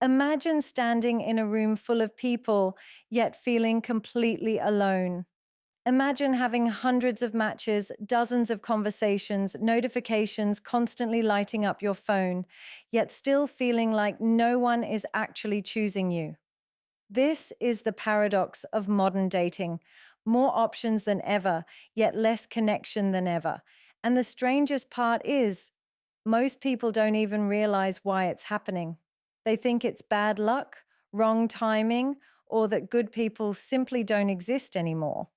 Imagine standing in a room full of people, yet feeling completely alone. Imagine having hundreds of matches, dozens of conversations, notifications constantly lighting up your phone, yet still feeling like no one is actually choosing you. This is the paradox of modern dating. More options than ever, yet less connection than ever. And the strangest part is, most people don't even realize why it's happening. They think it's bad luck, wrong timing, or that good people simply don't exist anymore.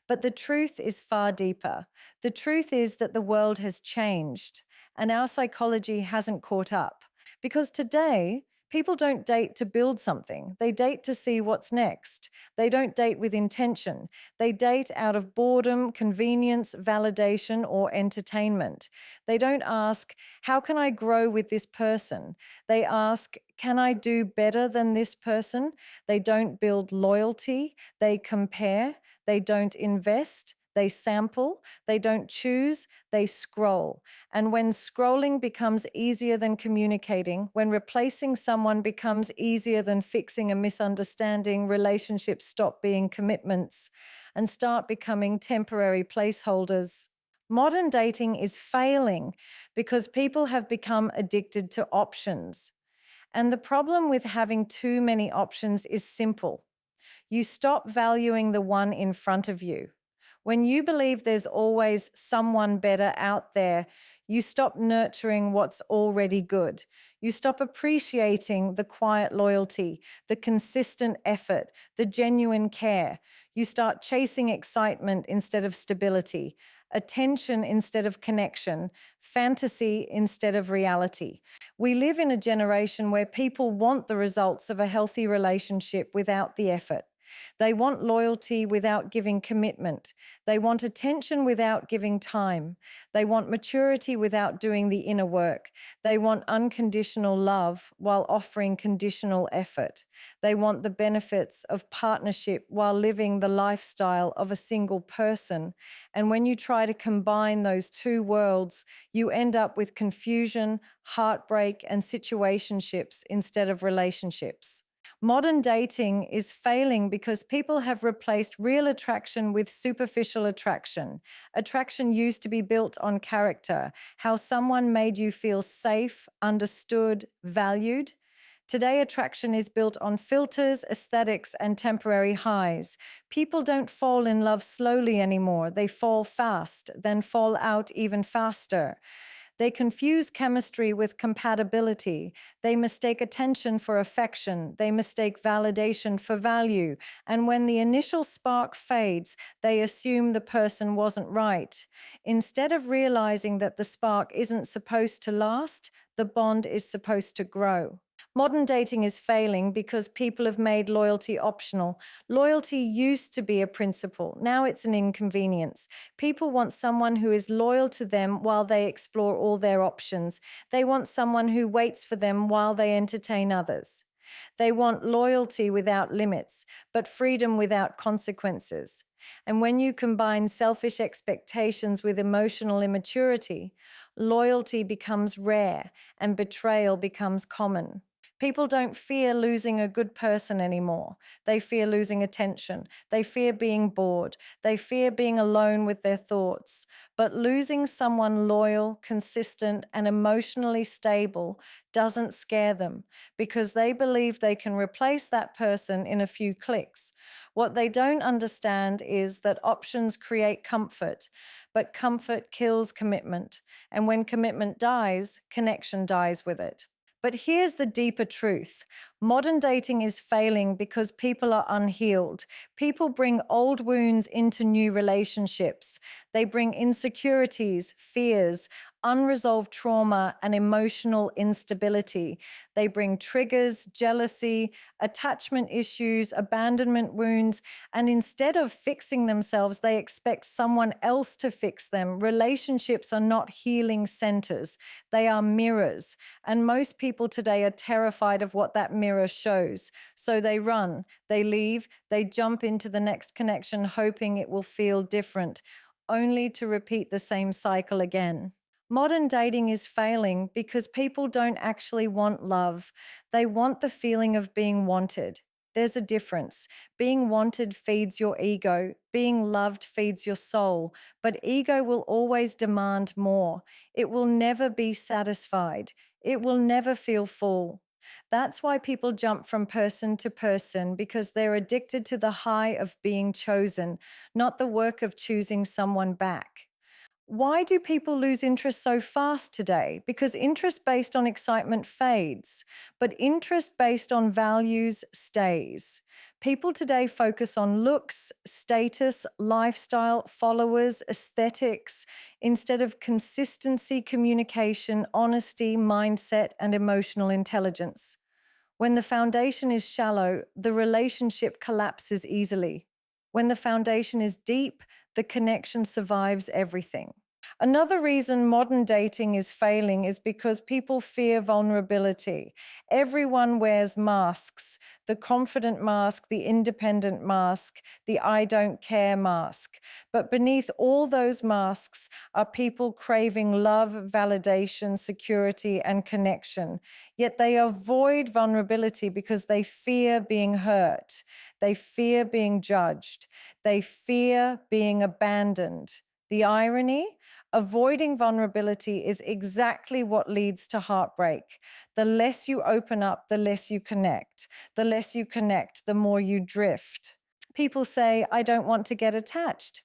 But the truth is far deeper. The truth is that the world has changed and our psychology hasn't caught up. Because today, people don't date to build something, they date to see what's next. They don't date with intention. They date out of boredom, convenience, validation, or entertainment. They don't ask, how can I grow with this person? They ask, can I do better than this person? They don't build loyalty. They compare. They don't invest. They sample. They don't choose. They scroll. And when scrolling becomes easier than communicating, when replacing someone becomes easier than fixing a misunderstanding, relationships stop being commitments and start becoming temporary placeholders. Modern dating is failing because people have become addicted to options. And the problem with having too many options is simple. You stop valuing the one in front of you. When you believe there's always someone better out there, you stop nurturing what's already good. You stop appreciating the quiet loyalty, the consistent effort, the genuine care. You start chasing excitement instead of stability, attention instead of connection, fantasy instead of reality. We live in a generation where people want the results of a healthy relationship without the effort. They want loyalty without giving commitment. They want attention without giving time. They want maturity without doing the inner work. They want unconditional love while offering conditional effort. They want the benefits of partnership while living the lifestyle of a single person. And when you try to combine those two worlds, you end up with confusion, heartbreak, and situationships instead of relationships. Modern dating is failing because people have replaced real attraction with superficial attraction. Attraction used to be built on character, how someone made you feel safe, understood, valued. Today, attraction is built on filters, aesthetics, and temporary highs. People don't fall in love slowly anymore. They fall fast, then fall out even faster. They confuse chemistry with compatibility. They mistake attention for affection. They mistake validation for value. And when the initial spark fades, they assume the person wasn't right. Instead of realizing that the spark isn't supposed to last, the bond is supposed to grow. Modern dating is failing because people have made loyalty optional. Loyalty used to be a principle. Now it's an inconvenience. People want someone who is loyal to them while they explore all their options. They want someone who waits for them while they entertain others. They want loyalty without limits, but freedom without consequences. And when you combine selfish expectations with emotional immaturity, loyalty becomes rare and betrayal becomes common. People don't fear losing a good person anymore. They fear losing attention. They fear being bored. They fear being alone with their thoughts. But losing someone loyal, consistent, and emotionally stable doesn't scare them because they believe they can replace that person in a few clicks. What they don't understand is that options create comfort, but comfort kills commitment. And when commitment dies, connection dies with it. But here's the deeper truth. Modern dating is failing because people are unhealed. People bring old wounds into new relationships. They bring insecurities, fears, unresolved trauma, and emotional instability. They bring triggers, jealousy, attachment issues, abandonment wounds, and instead of fixing themselves, they expect someone else to fix them. Relationships are not healing centers, they are mirrors. And most people today are terrified of what that mirror shows. So they run, they leave, they jump into the next connection, hoping it will feel different, only to repeat the same cycle again. Modern dating is failing because people don't actually want love. They want the feeling of being wanted. There's a difference. Being wanted feeds your ego. Being loved feeds your soul. But ego will always demand more. It will never be satisfied. It will never feel full. That's why people jump from person to person because they're addicted to the high of being chosen, not the work of choosing someone back. Why do people lose interest so fast today? Because interest based on excitement fades, but interest based on values stays. People today focus on looks, status, lifestyle, followers, aesthetics, instead of consistency, communication, honesty, mindset, and emotional intelligence. When the foundation is shallow, the relationship collapses easily. When the foundation is deep, the connection survives everything. Another reason modern dating is failing is because people fear vulnerability. Everyone wears masks: the confident mask, the independent mask, the I don't care mask. But beneath all those masks are people craving love, validation, security, and connection. Yet they avoid vulnerability because they fear being hurt. They fear being judged. They fear being abandoned. The irony? Avoiding vulnerability is exactly what leads to heartbreak. The less you open up, the less you connect. The less you connect, the more you drift. People say, I don't want to get attached.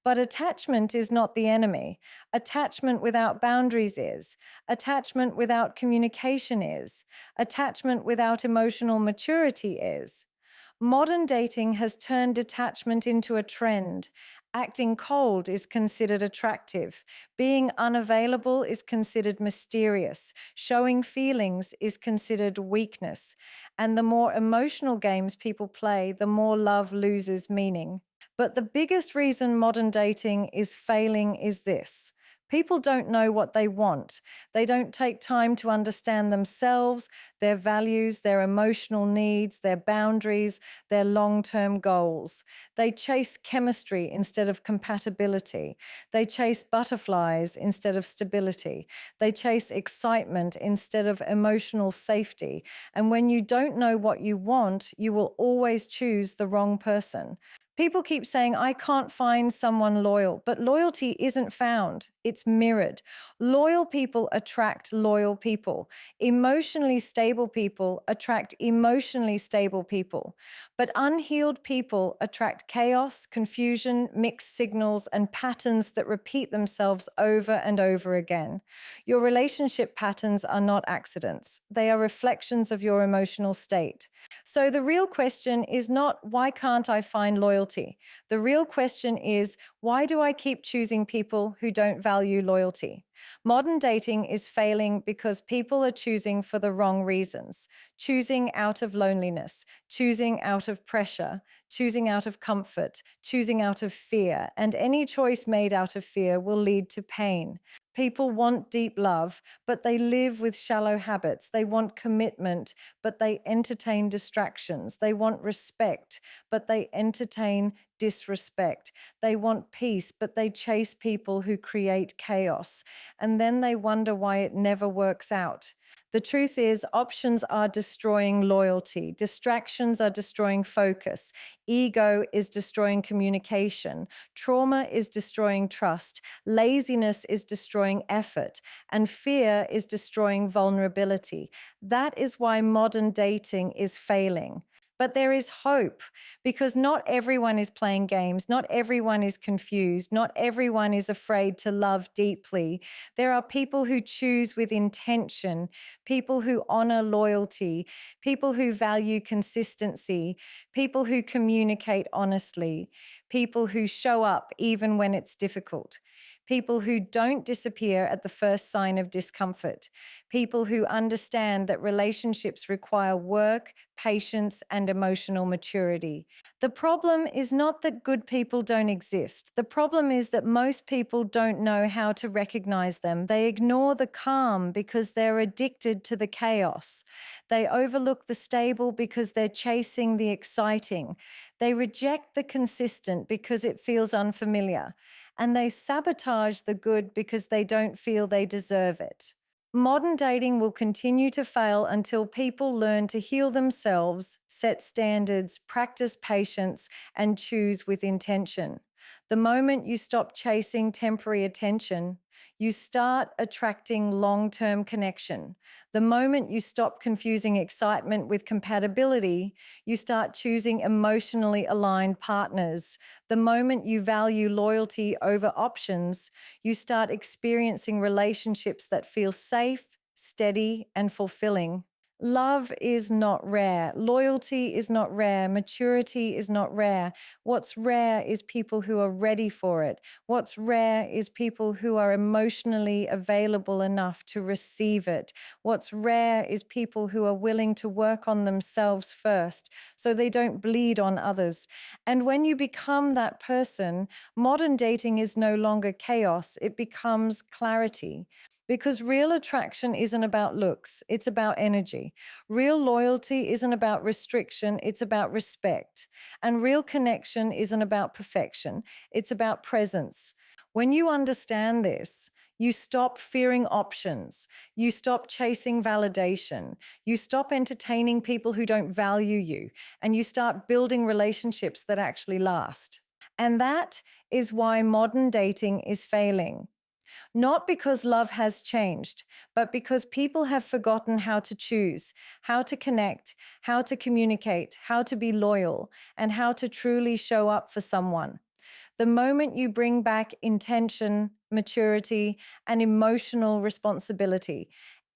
But attachment is not the enemy. Attachment without boundaries is. Attachment without communication is. Attachment without emotional maturity is. Modern dating has turned detachment into a trend. Acting cold is considered attractive. Being unavailable is considered mysterious. Showing feelings is considered weakness. And the more emotional games people play, the more love loses meaning. But the biggest reason modern dating is failing is this: people don't know what they want. They don't take time to understand themselves, their values, their emotional needs, their boundaries, their long term goals. They chase chemistry instead of compatibility. They chase butterflies instead of stability. They chase excitement instead of emotional safety. And when you don't know what you want, you will always choose the wrong person. People keep saying, I can't find someone loyal, but loyalty isn't found, it's mirrored. Loyal people attract loyal people. Emotionally stable people attract emotionally stable people. But unhealed people attract chaos, confusion, mixed signals, and patterns that repeat themselves over and over again. Your relationship patterns are not accidents, they are reflections of your emotional state. So the real question is not, why can't I find loyalty? The real question is, why do I keep choosing people who don't value loyalty? Modern dating is failing because people are choosing for the wrong reasons. Choosing out of loneliness, choosing out of pressure, choosing out of comfort, choosing out of fear. And any choice made out of fear will lead to pain. People want deep love, but they live with shallow habits. They want commitment, but they entertain distractions. They want respect, but they entertain disrespect. They want peace, but they chase people who create chaos. And then they wonder why it never works out. The truth is, options are destroying loyalty. Distractions are destroying focus. Ego is destroying communication. Trauma is destroying trust. Laziness is destroying effort. And fear is destroying vulnerability. That is why modern dating is failing. But there is hope, because not everyone is playing games. Not everyone is confused. Not everyone is afraid to love deeply. There are people who choose with intention, people who honor loyalty, people who value consistency, people who communicate honestly, people who show up even when it's difficult, people who don't disappear at the first sign of discomfort, people who understand that relationships require work, patience, and emotional maturity. The problem is not that good people don't exist. The problem is that most people don't know how to recognize them. They ignore the calm because they're addicted to the chaos. They overlook the stable because they're chasing the exciting. They reject the consistent because it feels unfamiliar. and they sabotage the good because they don't feel they deserve it. Modern dating will continue to fail until people learn to heal themselves, set standards, practice patience, and choose with intention. The moment you stop chasing temporary attention, you start attracting long term connection. The moment you stop confusing excitement with compatibility, you start choosing emotionally aligned partners. The moment you value loyalty over options, you start experiencing relationships that feel safe, steady, and fulfilling. Love is not rare. Loyalty is not rare. Maturity is not rare. What's rare is people who are ready for it. What's rare is people who are emotionally available enough to receive it. What's rare is people who are willing to work on themselves first so they don't bleed on others. And when you become that person, modern dating is no longer chaos, it becomes clarity. Because real attraction isn't about looks, it's about energy. Real loyalty isn't about restriction, it's about respect. And real connection isn't about perfection, it's about presence. When you understand this, you stop fearing options. You stop chasing validation. You stop entertaining people who don't value you. And you start building relationships that actually last. And that is why modern dating is failing. Not because love has changed, but because people have forgotten how to choose, how to connect, how to communicate, how to be loyal, and how to truly show up for someone. The moment you bring back intention, maturity, and emotional responsibility,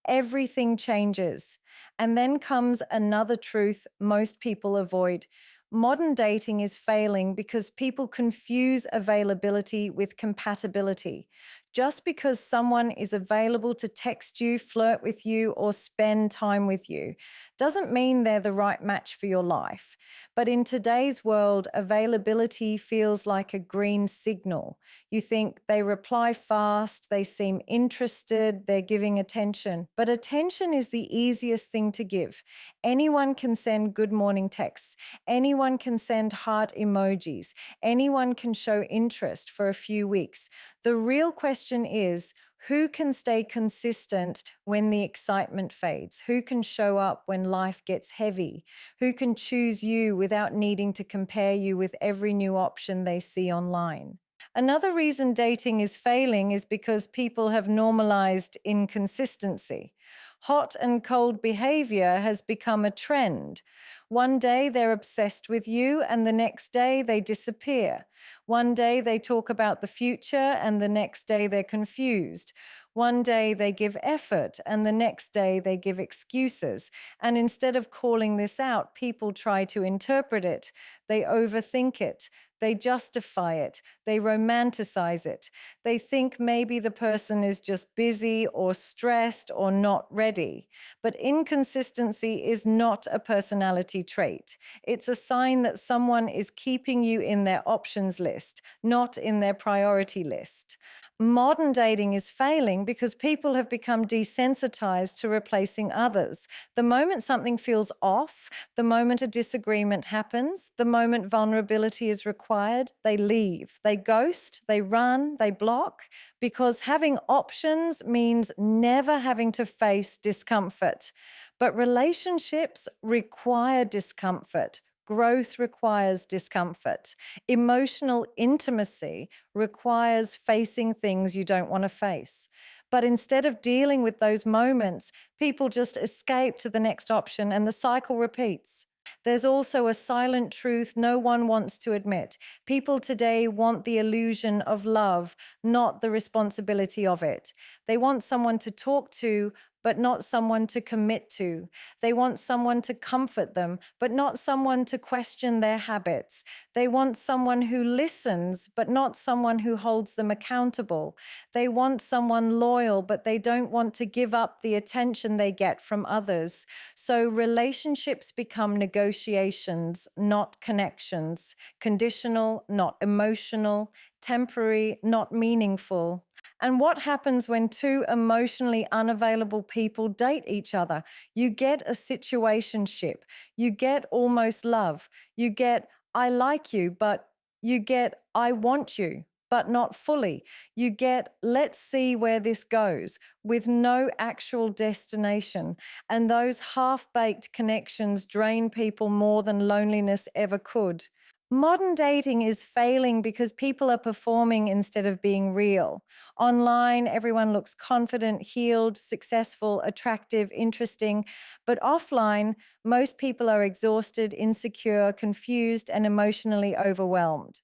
everything changes. And then comes another truth most people avoid. Modern dating is failing because people confuse availability with compatibility. Just because someone is available to text you, flirt with you, or spend time with you doesn't mean they're the right match for your life. But in today's world, availability feels like a green signal. You think they reply fast, they seem interested, they're giving attention. But attention is the easiest thing to give. Anyone can send good morning texts, anyone can send heart emojis, anyone can show interest for a few weeks. The real question is, who can stay consistent when the excitement fades? Who can show up when life gets heavy? Who can choose you without needing to compare you with every new option they see online? Another reason dating is failing is because people have normalized inconsistency. Hot and cold behavior has become a trend. One day they're obsessed with you, and the next day they disappear. One day they talk about the future, and the next day they're confused. One day they give effort, and the next day they give excuses. And instead of calling this out, people try to interpret it. They overthink it. They justify it. They romanticize it. They think maybe the person is just busy or stressed or not ready. But inconsistency is not a personality trait. It's a sign that someone is keeping you in their options list, not in their priority list. Modern dating is failing because people have become desensitized to replacing others. The moment something feels off, the moment a disagreement happens, the moment vulnerability is required, they leave. They ghost, they run, they block, because having options means never having to face discomfort. But relationships require discomfort. Growth requires discomfort. Emotional intimacy requires facing things you don't want to face. But instead of dealing with those moments, people just escape to the next option and the cycle repeats. There's also a silent truth no one wants to admit. People today want the illusion of love, not the responsibility of it. They want someone to talk to, but not someone to commit to. They want someone to comfort them, but not someone to question their habits. They want someone who listens, but not someone who holds them accountable. They want someone loyal, but they don't want to give up the attention they get from others. So relationships become negotiations, not connections, conditional, not emotional, temporary, not meaningful. And what happens when two emotionally unavailable people date each other? You get a situationship. You get almost love. You get, I like you, but you get, I want you. but not fully. You get, let's see where this goes, with no actual destination. And those half baked connections drain people more than loneliness ever could. Modern dating is failing because people are performing instead of being real. Online, everyone looks confident, healed, successful, attractive, interesting. But offline, most people are exhausted, insecure, confused, and emotionally overwhelmed.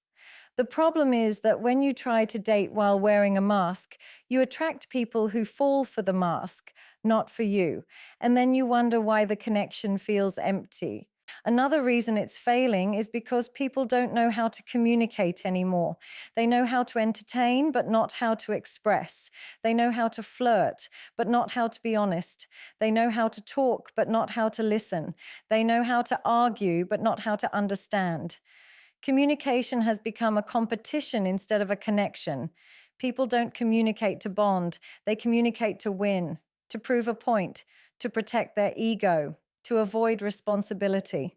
The problem is that when you try to date while wearing a mask, you attract people who fall for the mask, not for you. And then you wonder why the connection feels empty. Another reason it's failing is because people don't know how to communicate anymore. They know how to entertain, but not how to express. They know how to flirt, but not how to be honest. They know how to talk, but not how to listen. They know how to argue, but not how to understand. Communication has become a competition instead of a connection. People don't communicate to bond, they communicate to win, to prove a point, to protect their ego, to avoid responsibility.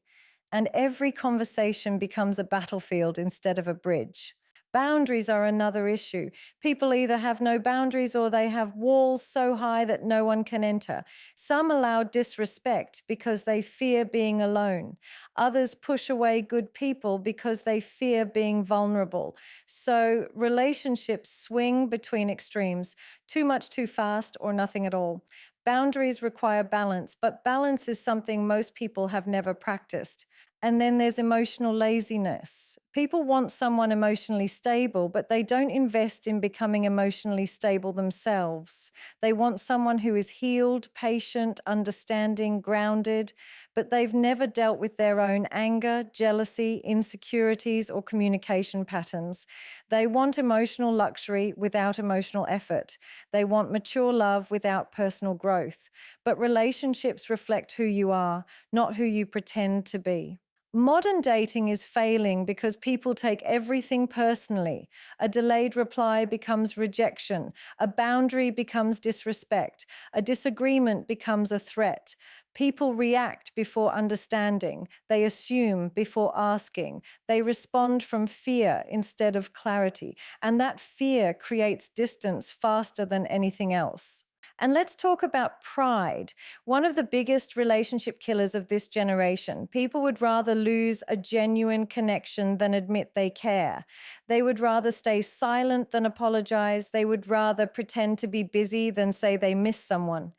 And every conversation becomes a battlefield instead of a bridge. Boundaries are another issue. People either have no boundaries or they have walls so high that no one can enter. Some allow disrespect because they fear being alone. Others push away good people because they fear being vulnerable. So relationships swing between extremes, too much too fast or nothing at all. Boundaries require balance, but balance is something most people have never practiced. And then there's emotional laziness. People want someone emotionally stable, but they don't invest in becoming emotionally stable themselves. They want someone who is healed, patient, understanding, grounded, but they've never dealt with their own anger, jealousy, insecurities, or communication patterns. They want emotional luxury without emotional effort. They want mature love without personal growth. But relationships reflect who you are, not who you pretend to be. Modern dating is failing because people take everything personally. A delayed reply becomes rejection. A boundary becomes disrespect. A disagreement becomes a threat. People react before understanding. They assume before asking. They respond from fear instead of clarity. And that fear creates distance faster than anything else. And let's talk about pride, one of the biggest relationship killers of this generation. People would rather lose a genuine connection than admit they care. They would rather stay silent than apologize. They would rather pretend to be busy than say they miss someone.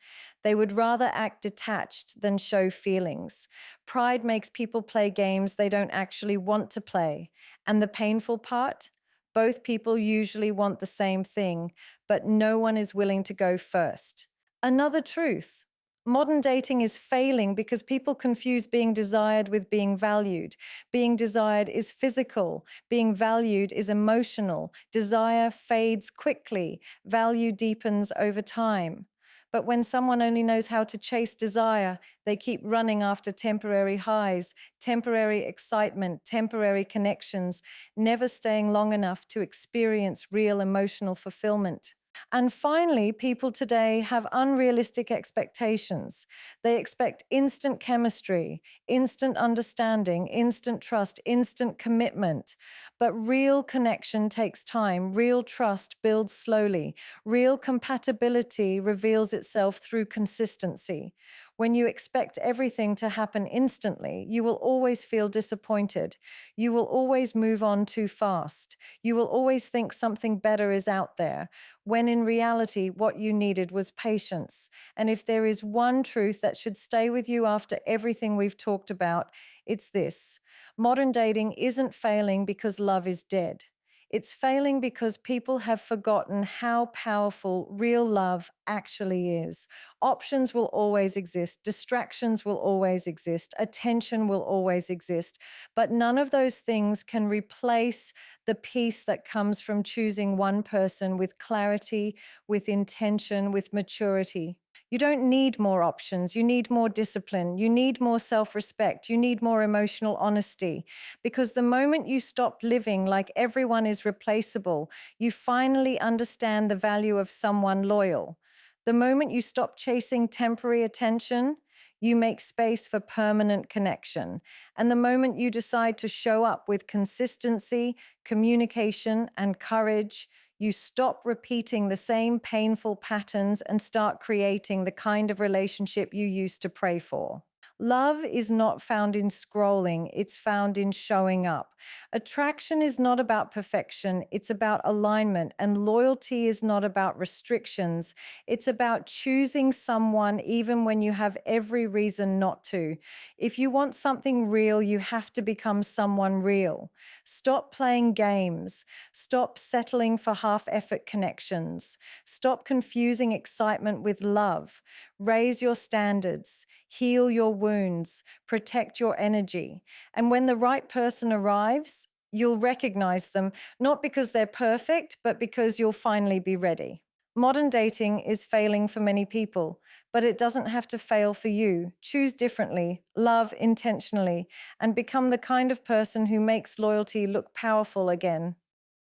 They would rather act detached than show feelings. Pride makes people play games they don't actually want to play. And the painful part? Both people usually want the same thing, but no one is willing to go first. Another truth. Modern dating is failing because people confuse being desired with being valued. Being desired is physical. Being valued is emotional. Desire fades quickly. Value deepens over time. But when someone only knows how to chase desire, they keep running after temporary highs, temporary excitement, temporary connections, never staying long enough to experience real emotional fulfillment. And finally, people today have unrealistic expectations. They expect instant chemistry, instant understanding, instant trust, instant commitment. But real connection takes time. Real trust builds slowly. Real compatibility reveals itself through consistency. When you expect everything to happen instantly, you will always feel disappointed. You will always move on too fast. You will always think something better is out there, when in reality, what you needed was patience. And if there is one truth that should stay with you after everything we've talked about, it's this: modern dating isn't failing because love is dead. It's failing because people have forgotten how powerful real love actually is. Options will always exist, distractions will always exist, attention will always exist, but none of those things can replace the peace that comes from choosing one person with clarity, with intention, with maturity. You don't need more options. You need more discipline. You need more self-respect. You need more emotional honesty. Because the moment you stop living like everyone is replaceable, you finally understand the value of someone loyal. The moment you stop chasing temporary attention, You make space for permanent connection. And the moment you decide to show up with consistency, communication, and courage, you stop repeating the same painful patterns and start creating the kind of relationship you used to pray for. Love is not found in scrolling, it's found in showing up. Attraction is not about perfection, it's about alignment. And loyalty is not about restrictions, it's about choosing someone even when you have every reason not to. If you want something real, you have to become someone real. Stop playing games. Stop settling for half effort connections. Stop confusing excitement with love. Raise your standards, heal your wounds, protect your energy. And when the right person arrives, you'll recognize them not because they're perfect, but because you'll finally be ready. Modern dating is failing for many people, but it doesn't have to fail for you. Choose differently, love intentionally, and become the kind of person who makes loyalty look powerful again.